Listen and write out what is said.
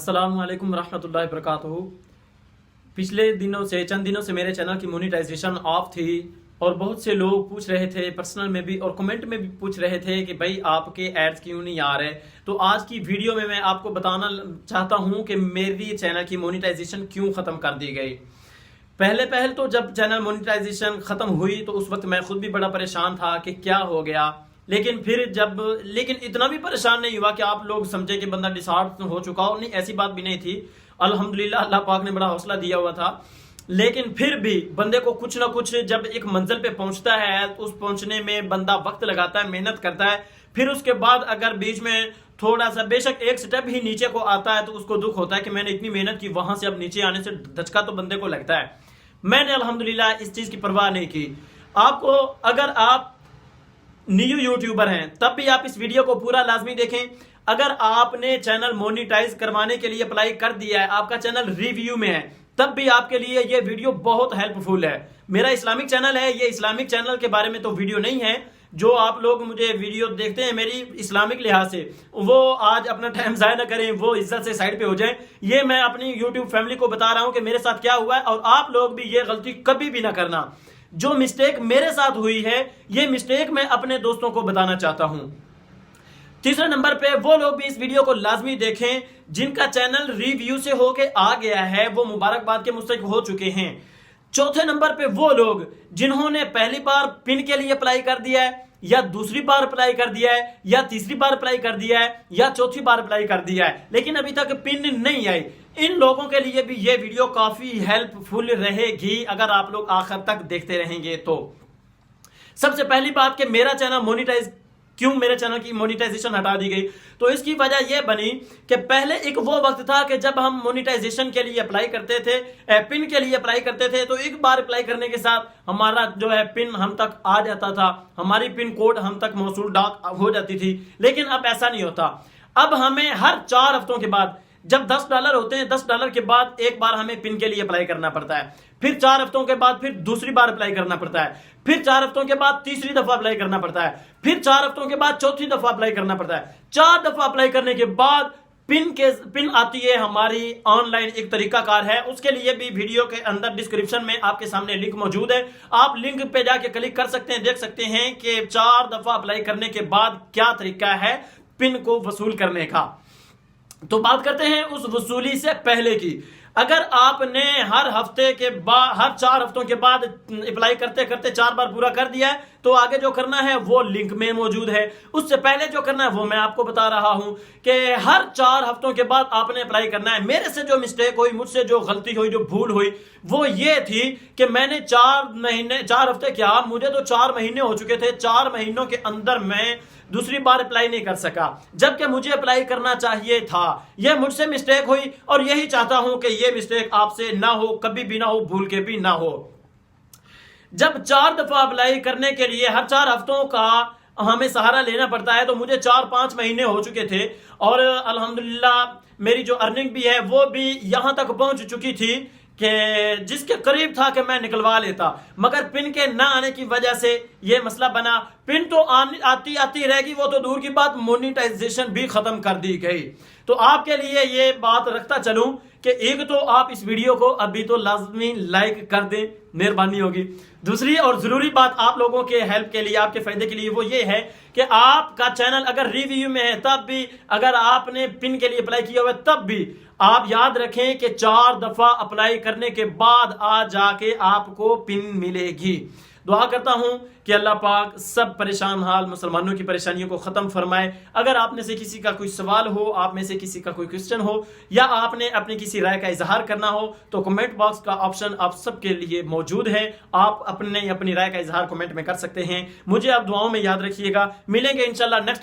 अस्सलाम वालेकुम रहमतुल्लाहि वबरकातुहू। पिछले चंद दिनों से मेरे चैनल की मोनेटाइजेशन ऑफ थी और बहुत से लोग पूछ रहे थे, पर्सनल में भी और कमेंट में भी पूछ रहे थे कि भाई आपके एड्स क्यों नहीं आ रहे। तो आज की वीडियो में मैं आपको बताना चाहता हूं कि मेरी चैनल की मोनेटाइजेशन क्यों ख़त्म कर दी गई। पहले तो जब चैनल मोनेटाइजेशन ख़त्म हुई तो उस वक्त मैं खुद भी बड़ा परेशान था कि क्या हो गया, लेकिन इतना भी परेशान नहीं हुआ कि आप लोग समझे कि बंदा डिसऑर्डर हो चुका हो। नहीं, ऐसी बात भी नहीं थी। अल्हम्दुलिल्लाह अल्लाह पाक ने बड़ा हौसला दिया हुआ था। लेकिन फिर भी बंदे को कुछ ना कुछ जब एक मंजिल पे पहुंचता है तो उस पहुंचने में बंदा वक्त लगाता है, मेहनत करता है। फिर उसके बाद अगर बीच में थोड़ा सा बेशक एक स्टेप ही नीचे को आता है तो उसको दुख होता है कि मैंने इतनी मेहनत की, वहां से अब नीचे आने से धचका तो बंदे को लगता है। मैंने अल्हम्दुलिल्लाह इस चीज की परवाह नहीं की। आपको, अगर आप न्यू यूट्यूबर हैं तब भी आप इस वीडियो को पूरा लाजमी देखें। अगर आपने चैनल मोनेटाइज करवाने के लिए अप्लाई कर दिया है, आपका चैनल रिव्यू में है, तब भी आपके लिए ये वीडियो बहुत हेल्पफुल है। मेरा इस्लामिक चैनल है, ये इस्लामिक चैनल के बारे में तो वीडियो नहीं है। जो आप लोग मुझे वीडियो देखते हैं मेरी इस्लामिक लिहाज से, वो आज अपना टाइम ज़ाया ना करें, वो इज्जत से साइड पे हो जाएं। ये मैं अपनी यूट्यूब फैमिली को बता रहा हूं कि मेरे साथ क्या हुआ है, और आप लोग भी ये गलती कभी भी ना करना। जो मिस्टेक मेरे साथ हुई है, ये मिस्टेक मैं अपने दोस्तों को बताना चाहता हूं। तीसरे नंबर पे वो लोग भी इस वीडियो को लाजमी देखें जिनका चैनल रिव्यू से होके आ गया है, वो मुबारकबाद के मुस्तहिक हो चुके हैं। चौथे नंबर पे वो लोग जिन्होंने पहली बार पिन के लिए अप्लाई कर दिया है, या दूसरी बार अप्लाई कर दिया है, या तीसरी बार अप्लाई कर दिया है, या चौथी बार अप्लाई कर दिया है, लेकिन अभी तक पिन नहीं आई। इन लोगों के लिए भी ये वीडियो काफी हेल्पफुल रहेगी अगर आप लोग आखिर तक देखते रहेंगे तो। सबसे पहली बात कि मेरे चैनल की मोनेटाइजेशन हटा दी गई, तो इसकी वजह यह बनी कि पहले एक वो वक्त था कि जब हम मोनेटाइजेशन के लिए अप्लाई करते थे, पिन के लिए अप्लाई करते थे, तो एक बार अप्लाई करने के साथ हमारा जो है पिन हम तक आ जाता था, हमारी पिन कोड हम तक मौसूल डाक हो जाती थी। लेकिन अब ऐसा नहीं होता। अब हमें हर 4 हफ्तों के बाद, जब $10 होते हैं, $10 के बाद एक बार हमें पिन के लिए अप्लाई करना पड़ता है। फिर 4 हफ्तों के बाद फिर दूसरी बार अप्लाई करना पड़ता है। फिर 4 हफ्तों के बाद तीसरी दफा अप्लाई करना पड़ता है। फिर 4 हफ्तों के बाद चौथी दफा अप्लाई करना पड़ता है। 4 दफा अप्लाई करने के बाद पिन आती है हमारी ऑनलाइन, एक तरीकाकार है। उसके लिए भी वीडियो के अंदर डिस्क्रिप्शन में आपके सामने लिंक मौजूद है। आप लिंक पे जाके क्लिक कर सकते हैं, देख सकते हैं कि 4 दफा अप्लाई करने के बाद क्या तरीका है पिन को वसूल करने का। तो बात करते हैं उस वसूली से पहले की। अगर आपने हर 4 हफ्तों के बाद अप्लाई करते करते 4 बार पूरा कर दिया है, तो आगे जो करना है वो लिंक में मौजूद है। उससे पहले जो करना है वो मैं आपको बता रहा हूं कि हर 4 हफ्तों के बाद आपने अप्लाई करना है। मेरे से जो मिस्टेक हुई, मुझसे जो गलती हुई, जो भूल हुई, वो ये थी कि मैंने 4 हफ्ते क्या, मुझे तो 4 महीने हो चुके थे। 4 महीनों के अंदर मैं दूसरी बार अप्लाई नहीं कर सका, जबकि मुझे अप्लाई करना चाहिए था। यह मुझसे मिस्टेक हुई और यही चाहता हूं कि यह मिस्टेक आपसे ना हो, कभी भी ना हो, भूल के भी ना हो। जब 4 दफा अप्लाई करने के लिए हर 4 हफ्तों का हमें सहारा लेना पड़ता है, तो मुझे 4-5 महीने हो चुके थे और अल्हम्दुलिल्लाह मेरी जो अर्निंग भी है वो भी यहां तक पहुंच चुकी थी कि जिसके करीब था कि मैं निकलवा लेता, मगर पिन के ना आने की वजह से ये मसला बना। पिन तो आती रहेगी, वो तो दूर की बात, मोनेटाइजेशन भी खत्म कर दी गई। तो आपके लिए ये बात रखता चलूं कि एक तो आप इस वीडियो को अभी तो लाजमी लाइक कर दें, मेहरबानी होगी। दूसरी और जरूरी बात आप लोगों के हेल्प के लिए, आपके फायदे के लिए, वो ये है कि आपका चैनल अगर रिव्यू में है तब भी, अगर आपने पिन के लिए अप्लाई किया हुआ है तब भी, आप याद रखें कि 4 दफा अप्लाई करने के बाद आ जाके आपको पिन मिलेगी। दुआ करता हूं कि अल्लाह पाक सब परेशान हाल मुसलमानों की परेशानियों को ख़त्म फरमाए। अगर आप में से किसी का कोई सवाल हो, आप में से किसी का कोई क्वेश्चन हो, या आपने अपनी किसी राय का इजहार करना हो, तो कमेंट बॉक्स का ऑप्शन आप सबके लिए मौजूद है। आप अपनी राय का इजहार कमेंट में कर सकते हैं। मुझे आप दुआओं में याद रखिएगा। मिलेंगे इंशाल्लाह नेक्स्ट